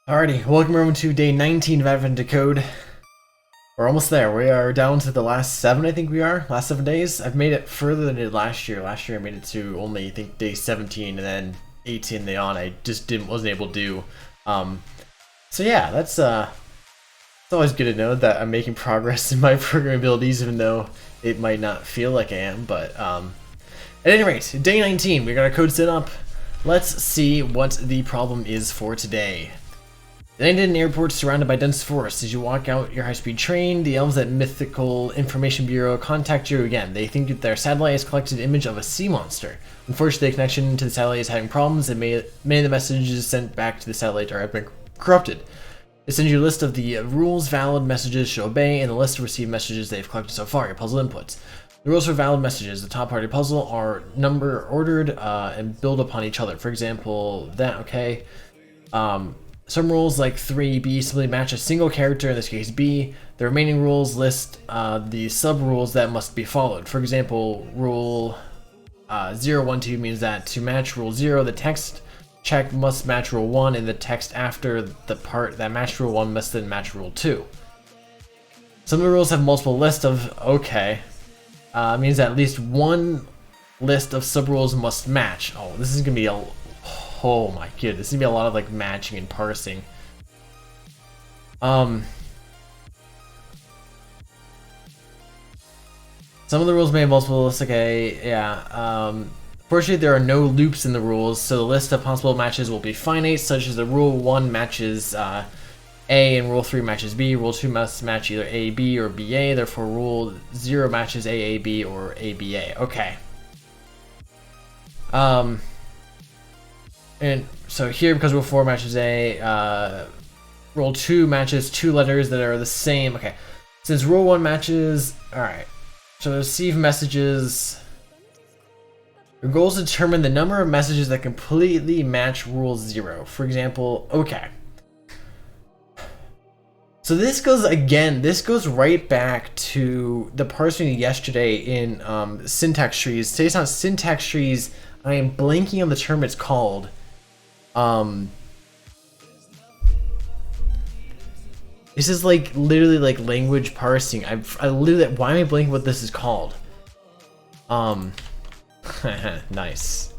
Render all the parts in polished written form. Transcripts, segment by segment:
Alrighty, welcome everyone to day 19 of Advent Decode. We're almost there. We are down to the last 7, I think we are. Last 7 days. I've made it further than I did last year. Last year I made it to only, I think, day 17, and then 18 and on I just wasn't able to do. So yeah, that's it's always good to know that I'm making progress in my programming abilities, even though it might not feel like I am. But at any rate, day 19, we got our code set up. Let's see what the problem is for today. Landed in an airport surrounded by dense forests. As you walk out your high-speed train, the elves at Mythical Information Bureau contact you again. They think that their satellite has collected an image of a sea monster. Unfortunately, the connection to the satellite is having problems, and many of the messages sent back to the satellite have been corrupted. They send you a list of the rules valid messages should obey, and the list of received messages they've collected so far, your puzzle inputs. The rules for valid messages, the top part of your puzzle, are number ordered and build upon each other. For example, that, okay. Some rules, like 3B, simply match a single character, in this case B. The remaining rules list the sub-rules that must be followed. For example, rule 012 means that to match rule 0, the text check must match rule 1, and the text after the part that matched rule 1 must then match rule 2. Some of the rules have multiple lists of, okay. Means that at least one list of sub-rules must match. Oh, this is going to be a... Oh my god, this is gonna be a lot of like matching and parsing. Some of the rules may have multiple lists, okay, yeah. Fortunately, there are no loops in the rules, so the list of possible matches will be finite, such as the rule 1 matches A and rule 3 matches B. Rule 2 must match either A, B, or BA, therefore rule 0 matches A, B, or ABA. Okay. And so here, because rule 4 matches A, rule 2 matches 2 letters that are the same. Okay, since rule 1 matches, alright. So receive messages. Your goal is to determine the number of messages that completely match rule 0. For example, okay. So this goes, again, this goes right back to the parsing yesterday in syntax trees. Today's not syntax trees. I am blanking on the term it's called. This is like literally like language parsing. I literally, why am I blanking what this is called? Nice.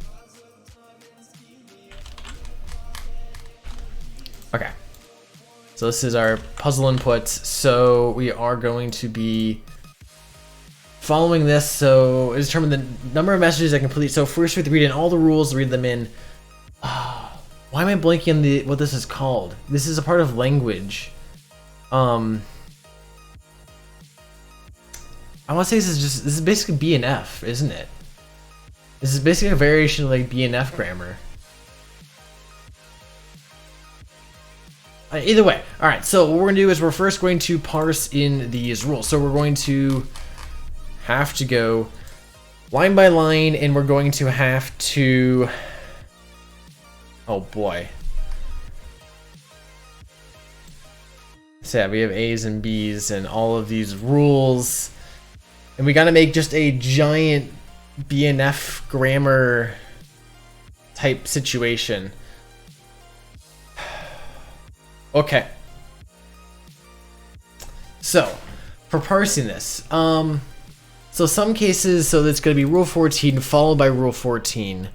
Okay. So this is our puzzle inputs. So we are going to be following this. So determine the number of messages I complete. So first we have to read in all the rules, read them in. Why am I blanking on the what this is called? This is a part of language. I want to say this is basically B and F, isn't it? This is basically a variation of like B and F grammar. Either way, all right. So what we're gonna do is we're first going to parse in these rules. So we're going to have to go line by line, and we're going to have to. Oh boy. So yeah, we have A's and B's and all of these rules. And we gotta make just a giant BNF grammar type situation. Okay. So, for parsing this, so some cases, so that's gonna be rule 14 followed by rule 14.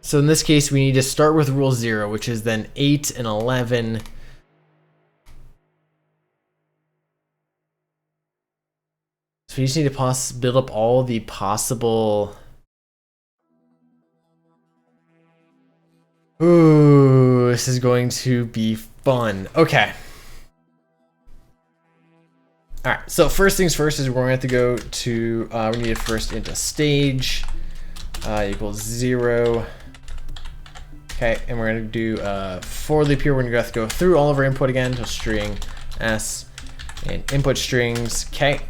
So in this case, we need to start with rule 0, which is then 8 and 11. So we just need to build up all the possible... Ooh, this is going to be fun. Okay. Alright, so first things first is we're going to have to go to, we need to first into stage equals 0. Okay, and we're going to do a for loop here. We're going to have to go through all of our input again, so string s and input strings. Okay.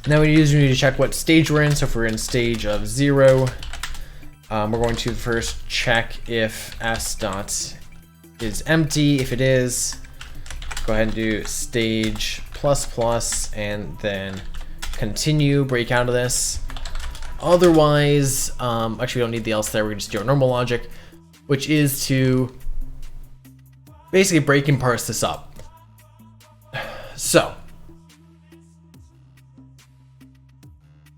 Now we need to check what stage we're in. So if we're in stage of 0, we're going to first check if s dot is empty. If it is, go ahead and do stage ++ and then continue, break out of this. Otherwise, actually we don't need the else there, we're gonna just do our normal logic, which is to basically break and parse this up. So,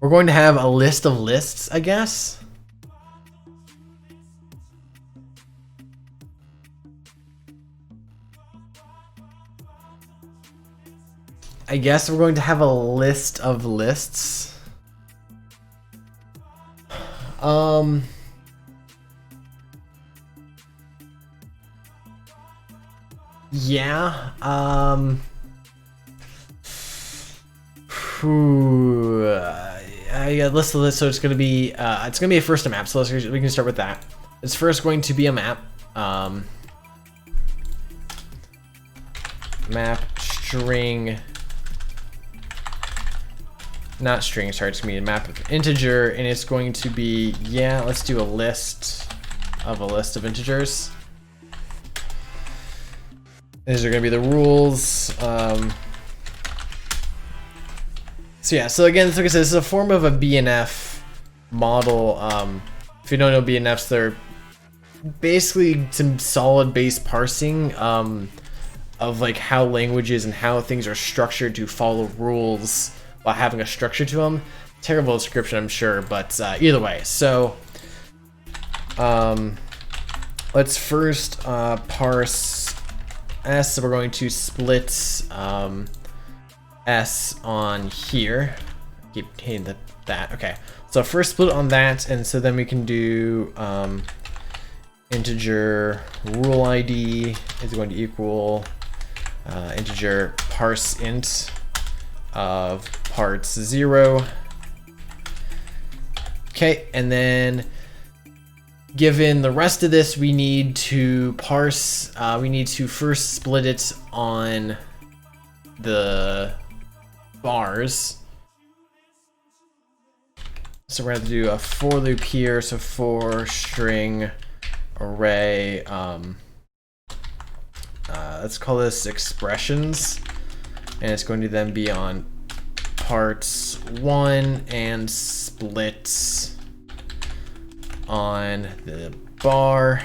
we're going to have a list of lists, I guess. I guess we're going to have a list of lists. Yeah, I got list of lists, so it's gonna be a first a map. So we can start with that. It's first going to be a map. Map string, not string. Sorry, it's gonna be a map of integer, and it's going to be, yeah. Let's do a list of integers. These are going to be the rules. So yeah, so again, like I said, this is a form of a BNF model. If you don't know BNFs, they're basically some solid base parsing of like how languages and how things are structured to follow rules while having a structure to them. Terrible description, I'm sure, but either way. So let's first parse S. So we're going to split S on here. Keep hitting that. Okay. So first split on that, and so then we can do integer rule ID is going to equal integer parse int of parts 0. Okay, and then given the rest of this, we need to parse, we need to first split it on the bars. So we're going to do a for loop here. So for string array, let's call this expressions, and it's going to then be on parts 1 and split on the bar.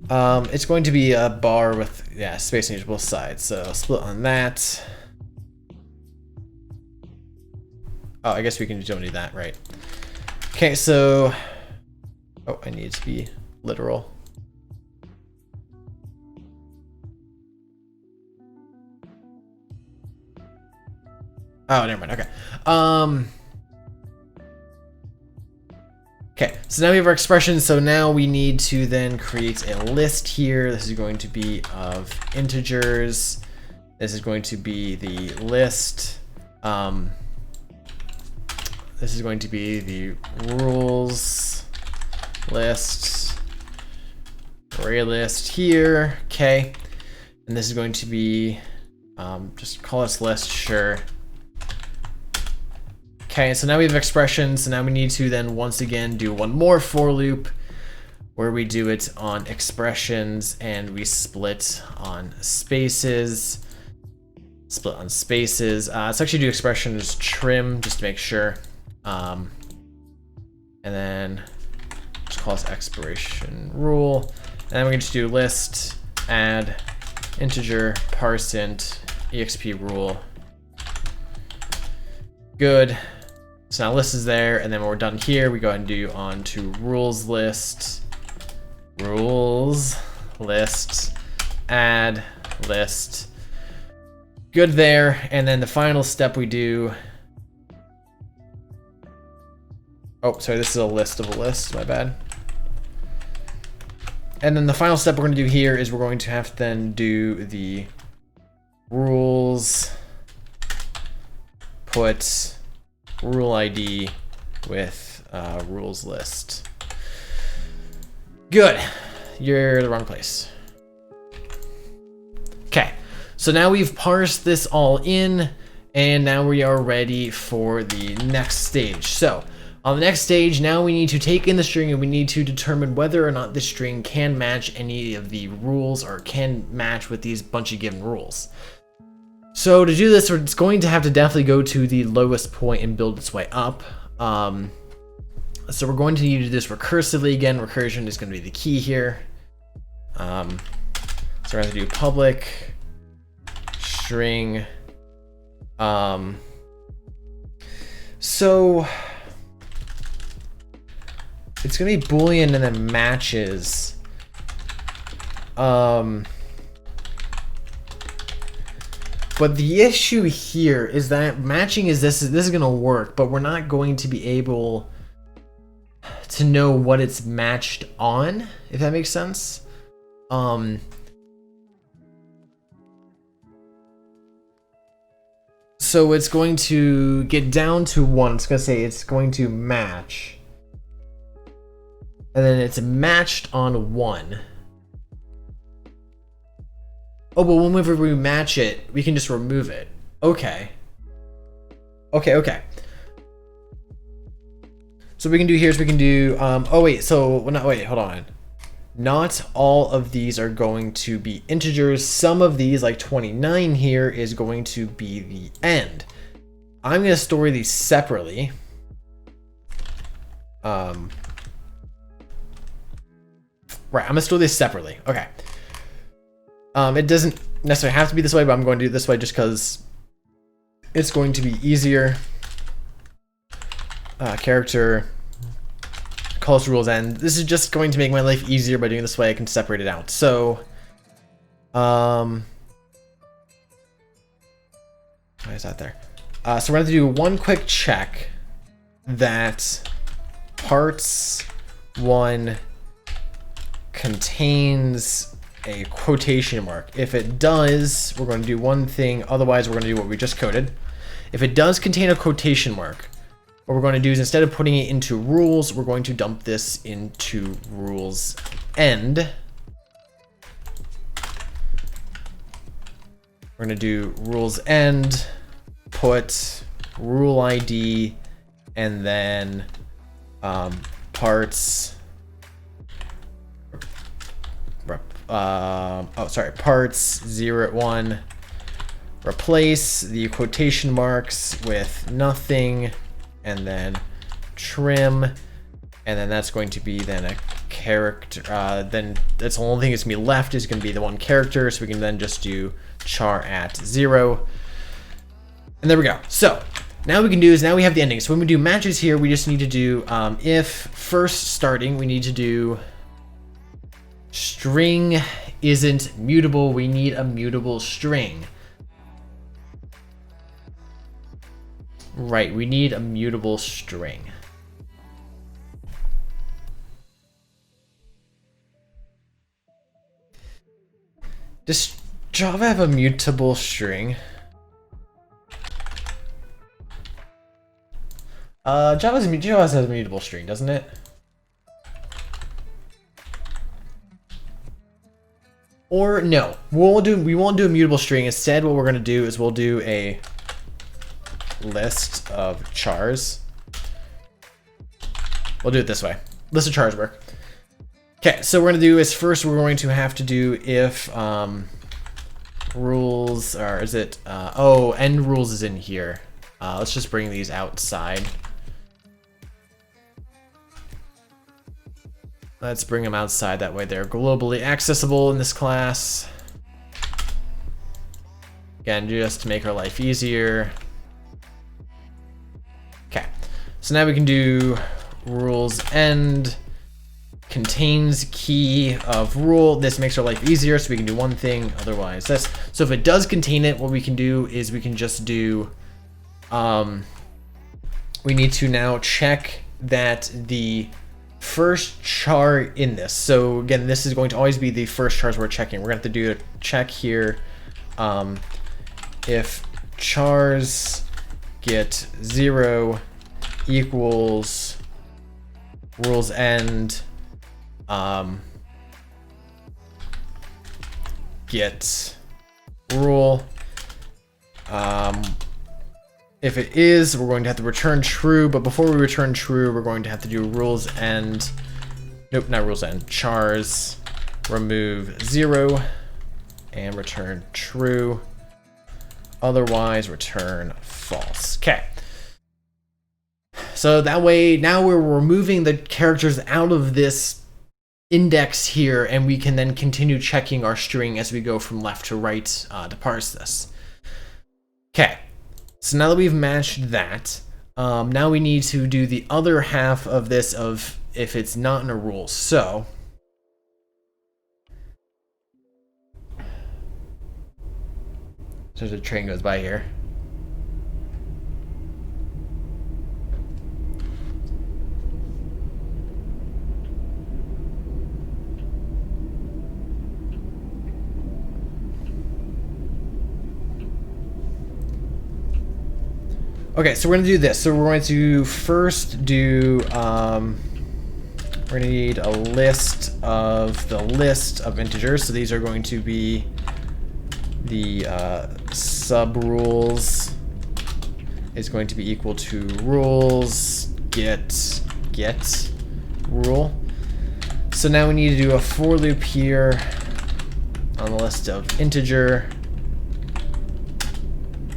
It's going to be a bar with, yeah, space on each both sides. So split on that. Oh, I guess we don't need that, right? Okay, so, oh, I need to be literal. Oh, never mind. Okay. Okay, so now we have our expression. So now we need to then create a list here. This is going to be of integers. This is going to be the list. This is going to be the rules list, array list here. Okay, and this is going to be just call this list, sure. Okay, so now we have expressions, so now we need to then once again do one more for loop where we do it on expressions and we split on spaces. Split on spaces. Let's actually do expressions trim just to make sure. And then just call this expiration rule. And then we're going to do list, add, integer, parse int, exp rule. Good. So now list is there, and then when we're done here, we go ahead and do on to rules list, add list. Good there, and then the final step we do. Oh, sorry, this is a list of a list, my bad. And then the final step we're going to do here is we're going to have to then do the rules, put rule ID with rules list. Good. You're the wrong place. Okay, so now we've parsed this all in, and now we are ready for the next stage. So on the next stage, now we need to take in the string and we need to determine whether or not this string can match any of the rules or can match with these bunch of given rules. So to do this, it's going to have to definitely go to the lowest point and build its way up. So we're going to need to do this recursively again. Recursion is going to be the key here. So we're going to do public string. So it's going to be Boolean and then matches. But the issue here is that matching is this is going to work, but we're not going to be able to know what it's matched on, if that makes sense. So it's going to get down to 1. It's going to say it's going to match. And then it's matched on 1. Oh, but whenever we match it, we can just remove it. Okay. Okay. So what we can do here is we can do, oh wait, so, wait, hold on. Not all of these are going to be integers. Some of these, like 29 here, is going to be the end. I'm going to store these separately. Right, I'm going to store this separately. Okay. It doesn't necessarily have to be this way, but I'm going to do it this way just because it's going to be easier. Character, calls rules end. This is just going to make my life easier by doing this way. I can separate it out. So, why is that there? So we're going to do one quick check that parts1 contains a quotation mark. If it does, we're going to do one thing. Otherwise, we're going to do what we just coded. If it does contain a quotation mark, what we're going to do is instead of putting it into rules, we're going to dump this into rules end. We're going to do rules end, put rule ID, and then parts. Parts 0 at 1. Replace the quotation marks with nothing, and then trim, and then that's going to be then a character. Then that's the only thing that's gonna be left is going to be the one character, so we can then just do char at 0, and there we go. So now what we can do is now we have the ending. So when we do matches here, we just need to do if first starting, we need to do string isn't mutable. We need a mutable string. Right, we need a mutable string. Does Java have a mutable string? Java has a mutable string, doesn't it? Or no, we won't do a mutable string. Instead, what we're gonna do is we'll do a list of chars. We'll do it this way. List of chars work. Okay, so what we're gonna do is first we're going to have to do if rules, or is it end rules is in here. Let's just bring these outside. Let's bring them outside, that way they're globally accessible in this class. Again, just to make our life easier. Okay, so now we can do rules end contains key of rule. This makes our life easier, so we can do one thing, otherwise this. So if it does contain it, what we can do is we can just do, we need to now check that the first char in this. So again, this is going to always be the first chars we're checking. We're going to have to do a check here. If chars get 0 equals rules end get rule. If it is, we're going to have to return true, but before we return true, we're going to have to do rules end. Nope, not rules end. Chars remove 0 and return true. Otherwise, return false. Okay. So that way, now we're removing the characters out of this index here, and we can then continue checking our string as we go from left to right to parse this. Okay, so now that we've matched that, now we need to do the other half of this of if it's not in a rule. So there's a train goes by here. Okay, so we're gonna do this. So we're going to first do, we're gonna need a list of integers. So these are going to be the sub rules is going to be equal to rules get rule. So now we need to do a for loop here on the list of integer.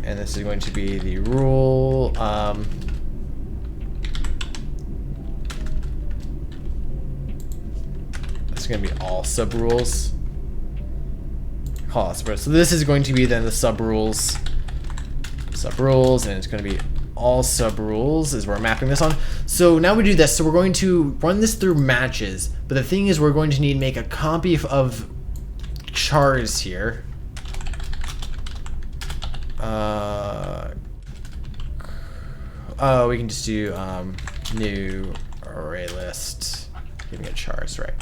And this is going to be the rule. It's going to be all sub rules. So this is going to be then the sub rules, and it's going to be all sub rules is where we're mapping this on. So now we do this. So we're going to run this through matches, but the thing is we're going to need to make a copy of chars here. We can just do new array list, giving it chars, right?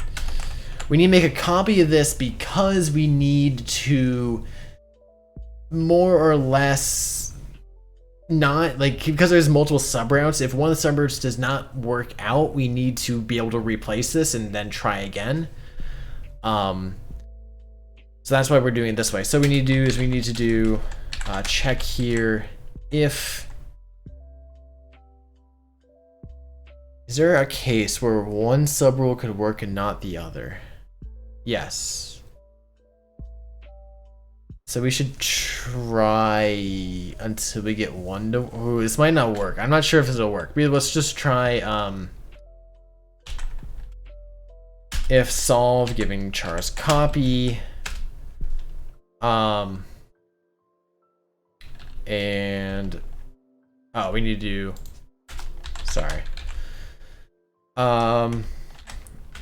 We need to make a copy of this because we need to more or less not like, because there's multiple subroutes. If one of the subroutes does not work out, we need to be able to replace this and then try again. So that's why we're doing it this way. So what we need to do is we need to do check here if is there a case where one subrule could work and not the other? Yes. So we should try until we get one to. Ooh, this might not work. I'm not sure if this will work. Let's just try if solve giving chars copy. And oh, we need to do. Sorry.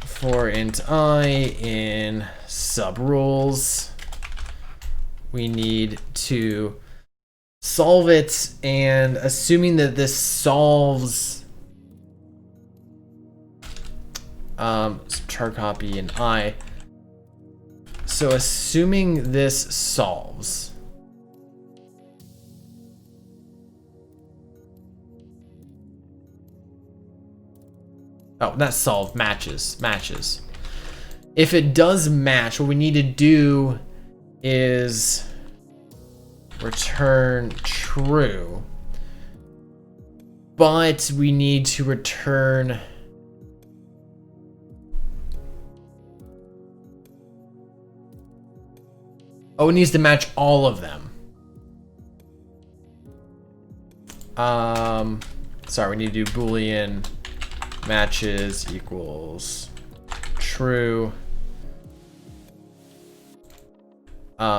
For int I in subrules, we need to solve it, and assuming that this solves char copy in I. So assuming this solves. Oh, not solve, matches. If it does match, what we need to do is return true. But we need to return oh, it needs to match all of them. Sorry, we need to do Boolean matches equals true.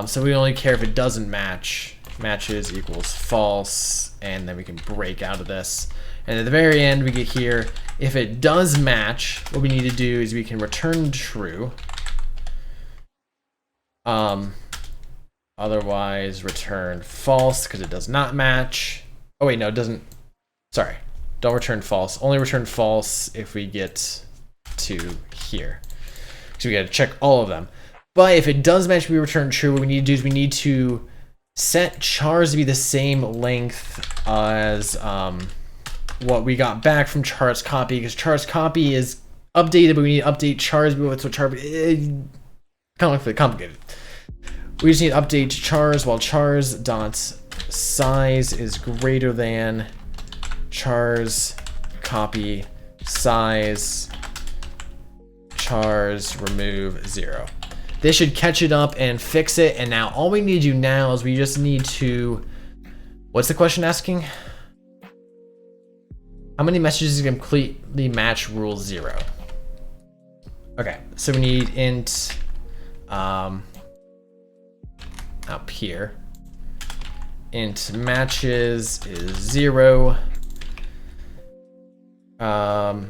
So we only care if it doesn't match. Matches equals false, and then we can break out of this. And at the very end, we get here, if it does match, what we need to do is we can return true. Otherwise, return false because it does not match. Oh wait, no, it doesn't. Sorry, don't return false. Only return false if we get to here. So we got to check all of them. But if it does match, we return true. What we need to do is we need to set chars to be the same length as what we got back from chars copy, because chars copy is updated, but we need to update chars with what char. Kind of complicated. We just need to update chars while chars dot size is greater than chars copy size chars remove 0. This should catch it up and fix it. And now all we need to do now is we just need to, what's the question asking? How many messages completely match rule 0? Okay, so we need int up here. Int matches is 0. So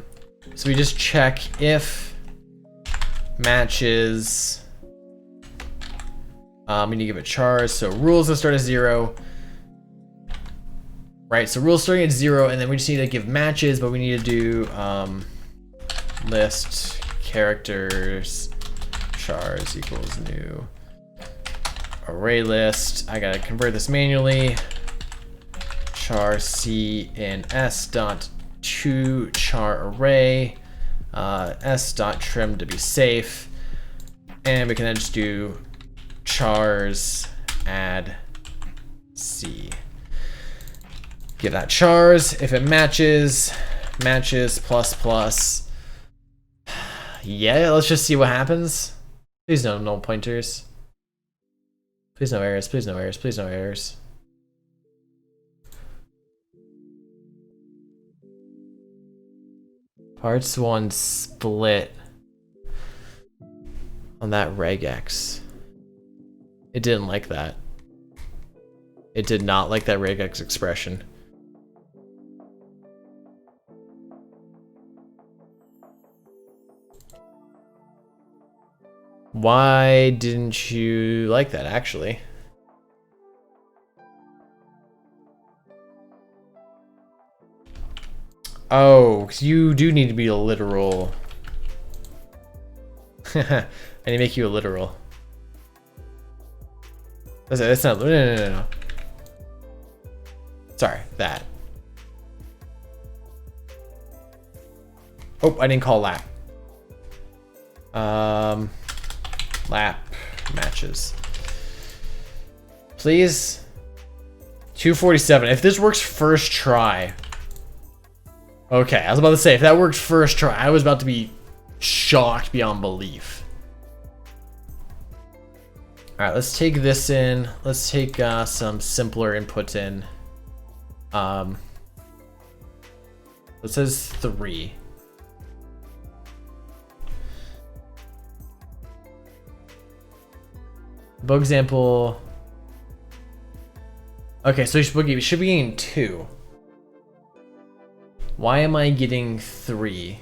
we just check if matches. We need to give it chars. So rules will start at 0. Right, so rules starting at 0, and then we just need to give matches, but we need to do list characters chars equals new array list. I gotta convert this manually. Char c in s dot to char array s dot trim to be safe, and we can then just do chars add c. Give that chars. If it matches plus plus. Yeah, let's just see what happens. Please no null pointers. Please no errors, please no errors, please no errors. Parts 1 split on that regex. It didn't like that. It did not like that regex expression. Why didn't you like that, actually? Oh, 'cause you do need to be a literal. I need to make you a literal. That's not. No. Sorry, that. Oh, I didn't call lap. Lap matches. Please. 247. If this works first try. Okay, I was about to say, if that works first try, I was about to be shocked beyond belief. Alright, let's take this in. Let's take some simpler inputs in. It says 3. Bug example. Okay, so you should be getting 2. Why am I getting 3?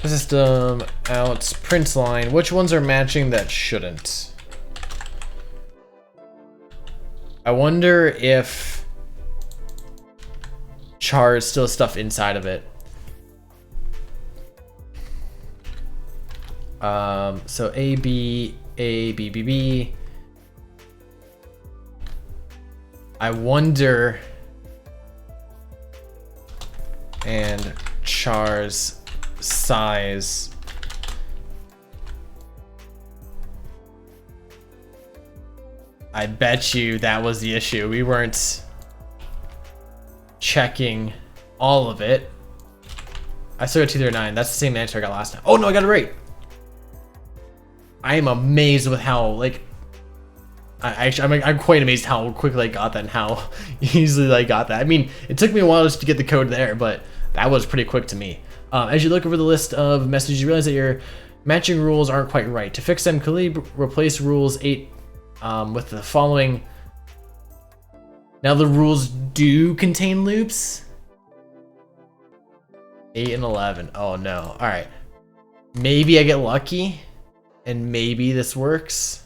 System out print line. Which ones are matching that shouldn't? I wonder if char is still stuff inside of it. So A, B, A, B, B, B. I wonder, and char's size. I bet you that was the issue. We weren't checking all of it. I still got 239. That's the same answer I got last time. Oh no, I got it right. I am amazed with how, like, I'm quite amazed how quickly I got that and how easily I got that. I mean, it took me a while just to get the code there, but that was pretty quick to me. As you look over the list of messages, you realize that your matching rules aren't quite right. To fix them, Khalid replace rules 8 with the following. Now the rules do contain loops. 8 and 11. Oh no. All right. Maybe I get lucky, and maybe this works.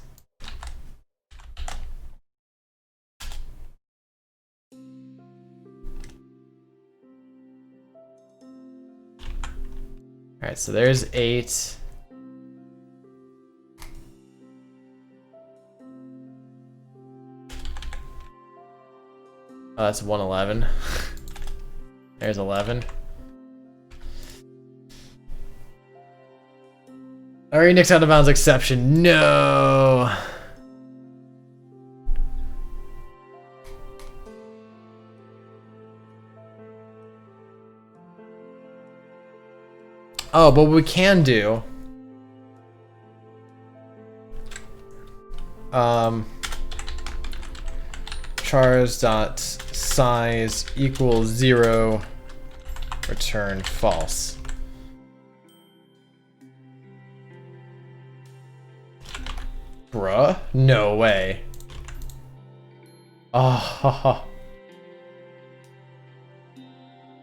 All right, so there's 8. Oh, that's 111. There's 11. Already next out of bounds exception. No. Oh, but what we can do chars dot size equals 0, return false. Bruh, no way. Oh,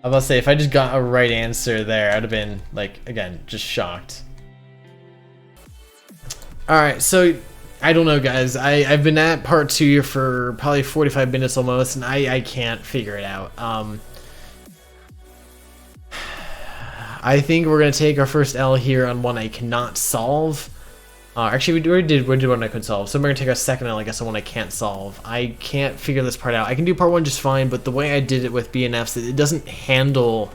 I was about to say, if I just got a right answer there, I'd have been, like, again, just shocked. Alright, so, I don't know, guys. I've been at part 2 for probably 45 minutes almost, and I can't figure it out. I think we're going to take our first L here on one I cannot solve. Actually, we did one I could solve, so we're going to take our second L, I guess, on one I can't solve. I can't figure this part out. I can do part 1 just fine, but the way I did it with BNFs, it doesn't handle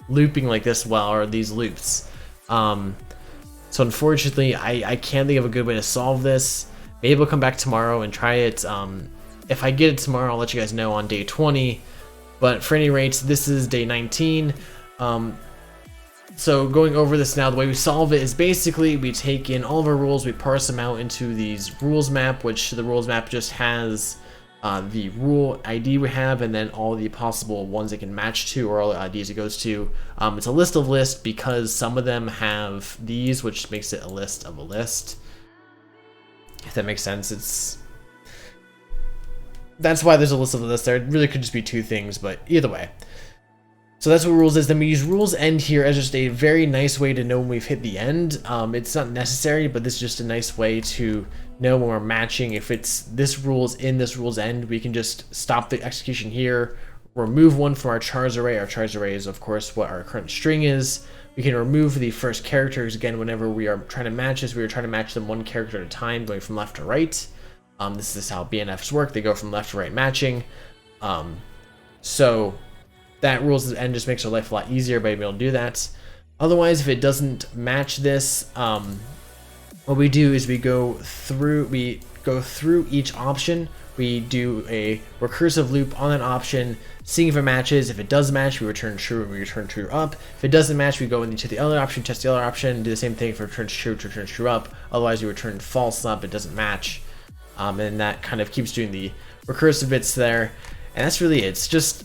looping like this well, or these loops. So unfortunately, I can't think of a good way to solve this. Maybe I'll come back tomorrow and try it. If I get it tomorrow, I'll let you guys know on day 20. But for any rates, this is day 19. So going over this now, the way we solve it is basically we take in all of our rules, we parse them out into these rules map, which the rules map just has the rule ID we have, and then all the possible ones it can match to, or all the IDs it goes to. It's a list of lists because some of them have these, which makes it a list of a list. If that makes sense, that's why there's a list of the list there. It really could just be 2 things, but either way. So that's what rules is. Then we use rules end here as just a very nice way to know when we've hit the end. It's not necessary, but this is just a nice way to know when we're matching. If it's this rule's in, this rule's end, we can just stop the execution here, remove one from our chars array. Our chars array is, of course, what our current string is. We can remove the first characters again whenever we are trying to match this. We are trying to match them one character at a time, going from left to right. This is how BNFs work. They go from left to right matching. So that rules end just makes our life a lot easier by being able to do that. Otherwise, if it doesn't match this, what we do is we go through each option. We do a recursive loop on that option, seeing if it matches. If it does match, we return true, we return true up. If it doesn't match, we go into the other option, test the other option, do the same thing. If it returns true, it returns true up. Otherwise, we return false up, it doesn't match. And that kind of keeps doing the recursive bits there. And that's really it. It's just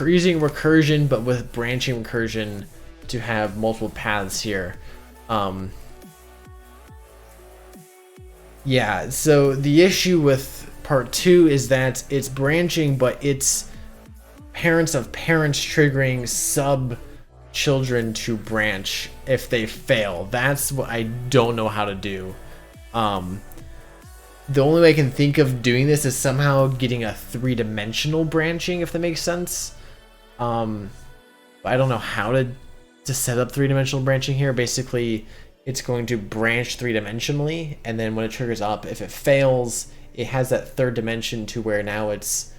using recursion, but with branching recursion to have multiple paths here. Yeah, so the issue with part 2 is that it's branching, but it's parents of parents triggering sub children to branch if they fail. That's what I don't know how to do. The only way I can think of doing this is somehow getting a 3-dimensional branching, if that makes sense. But I don't know how to set up 3-dimensional branching here. Basically, it's going to branch 3-dimensionally, and then when it triggers up, if it fails, it has that 3rd dimension to where now it's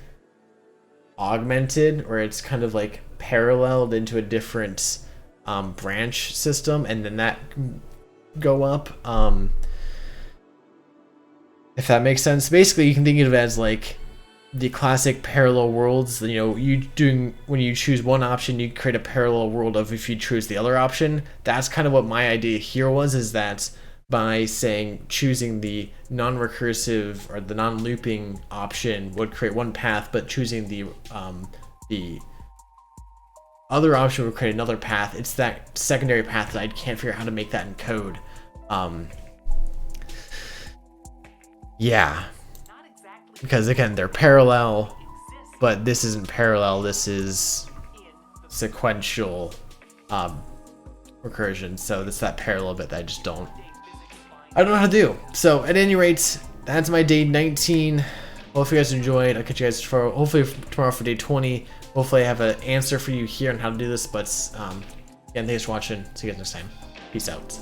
augmented, or it's kind of like paralleled into a different branch system, and then that go up. If that makes sense. Basically, you can think of it as like the classic parallel worlds. You know, when you choose one option, you create a parallel world of if you choose the other option. That's kind of what my idea here was, is that by choosing the non-recursive or the non-looping option would create one path, but choosing the other option would create another path. It's that secondary path that I can't figure out how to make that in code. Yeah, because again, they're parallel, but this isn't parallel. This is sequential recursion. So that's that parallel bit that I just don't know how to do. So at any rate, that's my day 19. Hopefully you guys enjoyed. I'll catch you guys hopefully tomorrow for day 20. Hopefully I have an answer for you here on how to do this. But again, thanks for watching. See you guys next time. Peace out.